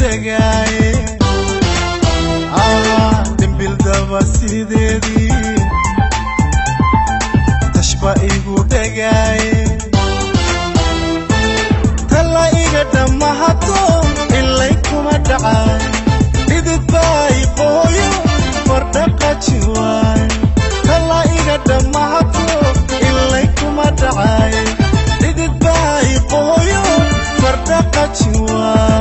dagaye dimbil daba sideedi tashba igu dagaye tala iga damahato ilay kuma dhacay didid bay qoyo fardaqa jiway tala iga damahato ilay kuma dhacay didid bay qoyo fardaqa jiway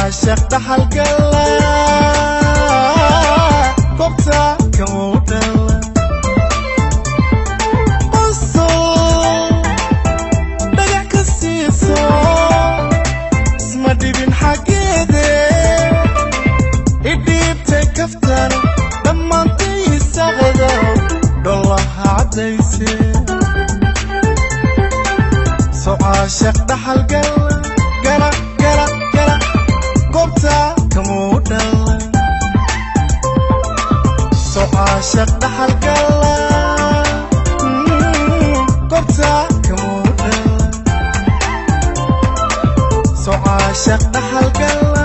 عاشق دحل قلا قبتا كمودلا قصو دقع كسيسو اسما ديبين حقيدي إديب تكفتر لما انتي سغدو دولها عديسي سو عاشق دحل قلا قلا قلا قلا قبتا كمودلا سو عاشق دحل قلا قبتا كمودلا سو عاشق دحل قلا